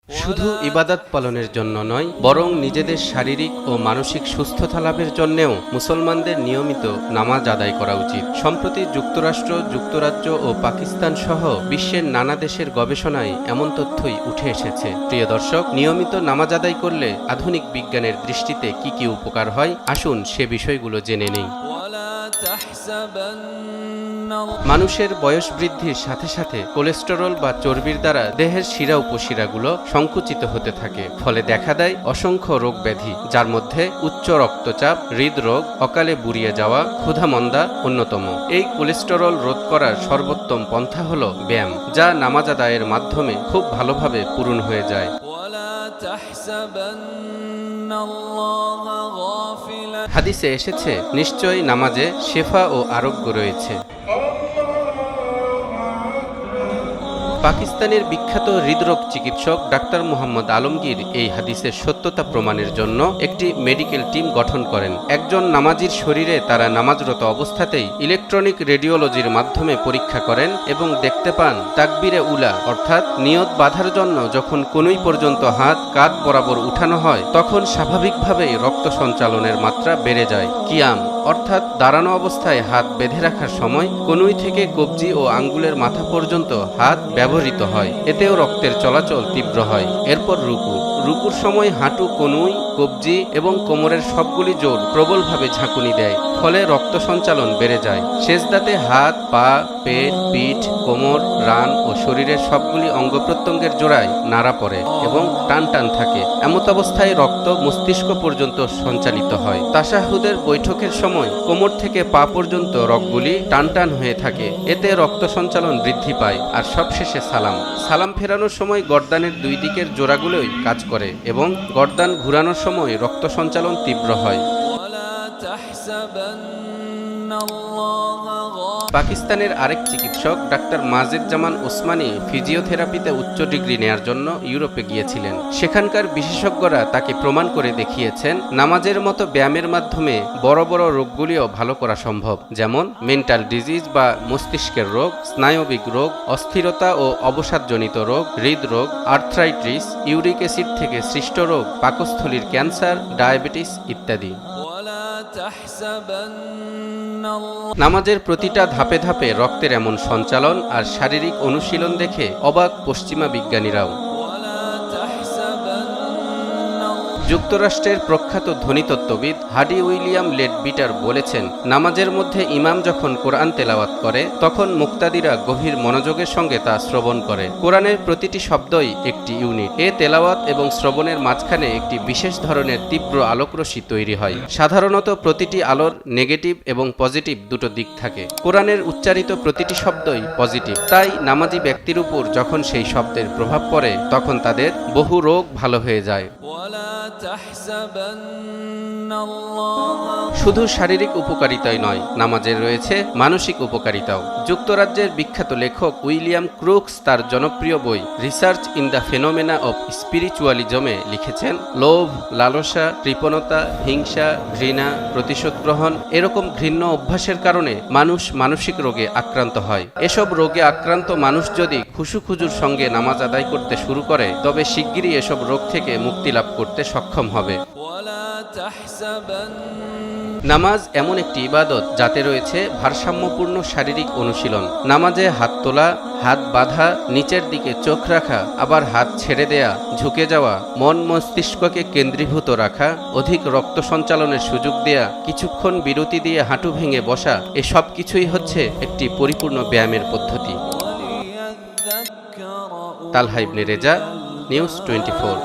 শুধু ইবাদত পালনের জন্য নয়, বরং নিজেদের শারীরিক ও মানসিক সুস্থতা লাভের জন্যেও মুসলমানদের নিয়মিত নামাজ আদায় করা উচিত। সম্প্রতি যুক্তরাষ্ট্র, যুক্তরাজ্য ও পাকিস্তান সহ বিশ্বের নানা দেশের গবেষণায় এমন তথ্যই উঠে এসেছে। প্রিয় দর্শক, নিয়মিত নামাজ আদায় করলে আধুনিক বিজ্ঞানের দৃষ্টিতে কি কি উপকার হয়, আসুন সে বিষয়গুলো জেনে নেই। মানুষের বয়স বৃদ্ধির সাথে সাথে কোলেস্টেরল বা চর্বির দ্বারা দেহের শিরা উপশিরাগুলো সংকুচিত হতে থাকে, ফলে দেখা দেয় অসংখ্য রোগ ব্যাধি, যার মধ্যে উচ্চ রক্তচাপ, হৃদরোগ, অকালে বুড়িয়ে যাওয়া, ক্ষুধামন্দা অন্যতম। এই কোলেস্টেরল রোধ করার সর্বোত্তম পন্থা হল ব্যায়াম, যা নামাজ আদায়ের মাধ্যমে খুব ভালোভাবে পূরণ হয়ে যায়। হাদিসে এসেছে, নিশ্চয়ই নামাজে শেফা ও আরোগ্য রয়েছে। পাকিস্তানের বিখ্যাত হৃদরোগ চিকিৎসক ডাক্তার মোহাম্মদ আলমগীর এই হাদিসের সত্যতা প্রমাণের জন্য একটি মেডিকেল টিম গঠন করেন। একজন নামাজির শরীরে তারা নামাজরত অবস্থাতেই ইলেকট্রনিক রেডিওলজির মাধ্যমে পরীক্ষা করেন এবং দেখতে পান তাকবীরে উলা অর্থাৎ নিয়ত বাঁধার জন্য যখন কনুই পর্যন্ত হাত কাঁধ বরাবর উঠানো হয়, তখন স্বাভাবিকভাবেই রক্ত সঞ্চালনের মাত্রা বেড়ে যায়। কিয়াম অর্থাৎ দাঁড়ানো অবস্থায় হাত বেঁধে রাখার সময় কনুই থেকে কবজি ও আঙ্গুলের মাথা পর্যন্ত হাত ব্যবহৃত হয়, এতেও রক্তের চলাচল তীব্র হয়। এরপর রুকুর সময় হাঁটু, কনুই, কবজি এবং কোমরের সবগুলি জোর প্রবলভাবে ঝাঁকুনি দেয়, ফলে রক্ত সঞ্চালন বেড়ে যায়। সেজদাতে হাত, পা, পেট, পিঠ, কোমর, রান ও শরীরের সবগুলি অঙ্গ প্রত্যঙ্গের জোড়ায় নাড়া পড়ে এবং টান টান থাকে। এমত অবস্থায় রক্ত মস্তিষ্ক পর্যন্ত সঞ্চালিত হয়। তাশাহুদের বৈঠকের সময় কোমর থেকে পা পর্যন্ত রগগুলি টান টান হয়ে থাকে, এতে রক্ত সঞ্চালন বৃদ্ধি পায়। আর সবশেষে সালাম ফেরানোর সময় গর্দানের দুই দিকের জোড়াগুলোই কাজ করে এবং গর্দান ঘুরানোর সময় রক্ত সঞ্চালন তীব্র হয়। পাকিস্তানের আরেক চিকিৎসক ডাক্তার মাজেদ জামান ওসমানী ফিজিওথেরাপিতে উচ্চ ডিগ্রি নেয়ার জন্য ইউরোপে গিয়েছিলেন। সেখানকার বিশেষজ্ঞরা তাকে প্রমাণ করে দেখিয়েছেন, নামাজের মতো ব্যায়ামের মাধ্যমে বড় বড় রোগগুলিও ভালো করা সম্ভব, যেমন মেন্টাল ডিজিজ বা মস্তিষ্কের রোগ, স্নায়বিক রোগ, অস্থিরতা ও অবসাদজনিত রোগ, হৃদরোগ, আর্থ্রাইটিস, ইউরিক অ্যাসিড থেকে সৃষ্ট রোগ, পাকস্থলীর ক্যান্সার, ডায়াবেটিস ইত্যাদি। নামাজের প্রতিটা ধাপে ধাপে রক্তের এমন সঞ্চালন আর শারীরিক অনুশীলন দেখে অবাক পশ্চিমা বিজ্ঞানীরাও। যুক্তরাষ্ট্রের প্রখ্যাত ধ্বনিতত্ত্ববিদ হাডি উইলিয়াম লেডবিটার বলেছেন, নামাজের মধ্যে ইমাম যখন কোরআন তেলাওয়াত করে তখন মুক্তাদিরা গভীর মনোযোগের সঙ্গে তা শ্রবণ করে। কোরআনের প্রতিটি শব্দই একটি ইউনিট। এ তেলাওয়াত এবং শ্রবণের মাঝখানে একটি বিশেষ ধরনের তীব্র আলোকরশ্মি তৈরি হয়। সাধারণত প্রতিটি আলোর নেগেটিভ এবং পজিটিভ দুটো দিক থাকে। কোরআনের উচ্চারিত প্রতিটি শব্দই পজিটিভ, তাই নামাজি ব্যক্তির উপর যখন সেই শব্দের প্রভাব পড়ে তখন তাদের বহু রোগ ভালো হয়ে যায়। শুধু শারীরিক উপকারিতাই নয়, নামাজের রয়েছে মানসিক উপকারিতাও। যুক্তরাজ্যের বিখ্যাত লেখক উইলিয়াম ক্রুকস তার জনপ্রিয় বই research in the phenomena of স্পিরিচুয়ালিজমে লিখেছেন, লোভ, লালসা, কৃপণতা, হিংসা, ঘৃণা, প্রতিশোধ গ্রহণ এরকম ঘৃণ্য অভ্যাসের কারণে মানুষ মানসিক রোগে আক্রান্ত হয়। এসব রোগে আক্রান্ত মানুষ যদি খুশুখুজুর সঙ্গে নামাজ আদায় করতে শুরু করে, তবে শিগগিরই এসব রোগ থেকে মুক্তি লাভ করতে সক্ষম হবে। নামাজ এমন একটি ইবাদত যাতে রয়েছে ভারসাম্যপূর্ণ শারীরিক অনুশীলন। নামাজে হাত তোলা, হাত বাঁধা, নিচের দিকে চোখ রাখা, আবার হাত ছেড়ে দেয়া, ঝুঁকে যাওয়া, মন মস্তিষ্ককে কেন্দ্রীভূত রাখা, অধিক রক্ত সঞ্চালনের সুযোগ দেয়া, কিছুক্ষণ বিরতি দিয়ে হাঁটু ভেঙে বসা, এসব কিছুই হচ্ছে একটি পরিপূর্ণ ব্যায়ামের পদ্ধতি। তালহা ইবনে রেজা, নিউজ 24।